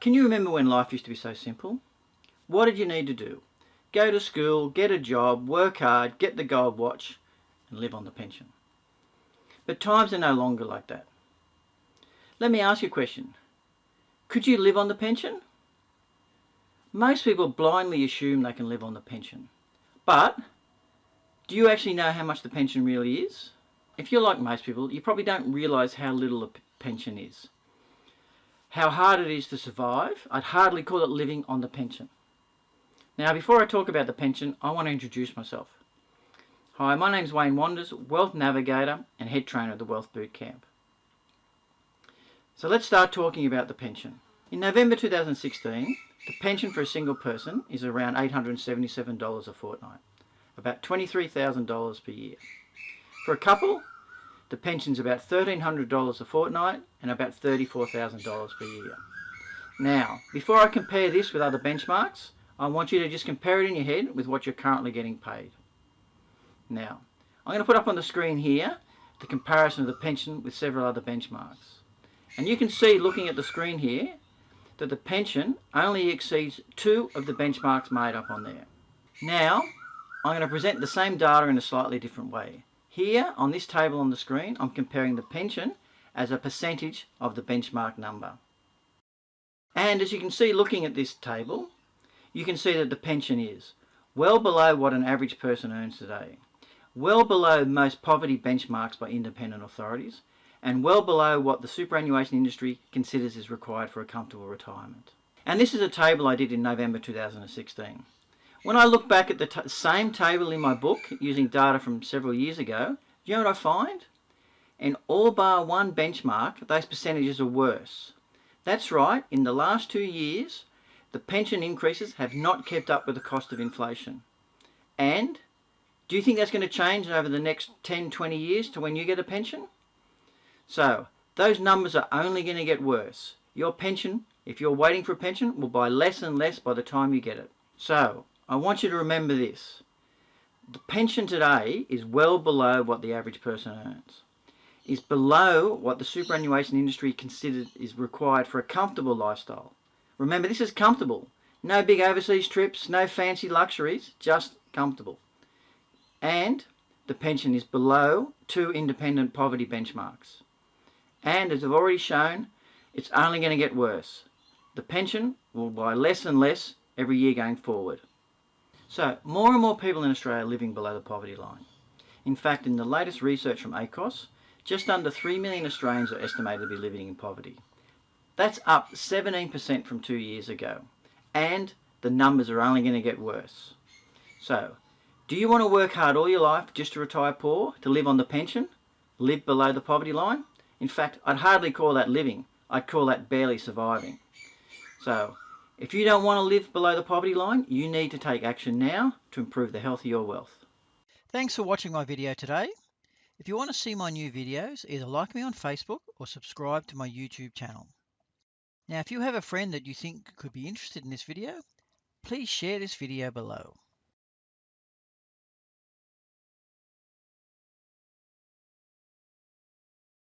Can you remember when life used to be so simple? What did you need to do? Go to school, get a job, work hard, get the gold watch, and live on the pension. But times are no longer like that. Let me ask you a question. Could you live on the pension? Most people blindly assume they can live on the pension. But do you actually know how much the pension really is? If you're like most people, you probably don't realise how little a pension is. How hard it is to survive. I'd hardly call it living on the pension. Now, before I talk about the pension, I want to introduce myself. Hi, my name's Wayne Wanders, Wealth Navigator and Head Trainer at the Wealth Bootcamp. So let's start talking about the pension. In November 2016, the pension for a single person is around $877 a fortnight, about $23,000 per year. For a couple, the pension's about $1,300 a fortnight and about $34,000 per year. Now, before I compare this with other benchmarks, I want you to just compare it in your head with what you're currently getting paid. Now, I'm going to put up on the screen here the comparison of the pension with several other benchmarks. And you can see, looking at the screen here, that the pension only exceeds 2 of the benchmarks made up on there. Now, I'm going to present the same data in a slightly different way. Here, on this table on the screen, I'm comparing the pension as a percentage of the benchmark number. And as you can see, looking at this table, you can see that the pension is well below what an average person earns today, well below most poverty benchmarks by independent authorities, and well below what the superannuation industry considers is required for a comfortable retirement. And this is a table I did in November 2016. When I look back at the same table in my book using data from several years ago, do you know what I find? In all bar one benchmark, those percentages are worse. That's right, in the last 2 years, the pension increases have not kept up with the cost of inflation. And do you think that's going to change over the next 10, 20 years to when you get a pension? So, those numbers are only going to get worse. Your pension, if you're waiting for a pension, will buy less and less by the time you get it. So, I want you to remember this. The pension today is well below what the average person earns. It's below what the superannuation industry considers is required for a comfortable lifestyle. Remember, this is comfortable. No big overseas trips, no fancy luxuries, just comfortable. And the pension is below 2 independent poverty benchmarks. And as I've already shown, it's only going to get worse. The pension will buy less and less every year going forward. So, more and more people in Australia are living below the poverty line. In fact, in the latest research from ACOS, just under 3 million Australians are estimated to be living in poverty. That's up 17% from 2 years ago. And the numbers are only going to get worse. So, do you want to work hard all your life just to retire poor, to live on the pension, live below the poverty line? In fact, I'd hardly call that living. I'd call that barely surviving. So, if you don't want to live below the poverty line, you need to take action now to improve the health of your wealth. Thanks for watching my video today. If you want to see my new videos, either like me on Facebook or subscribe to my YouTube channel. Now, if you have a friend that you think could be interested in this video, please share this video below.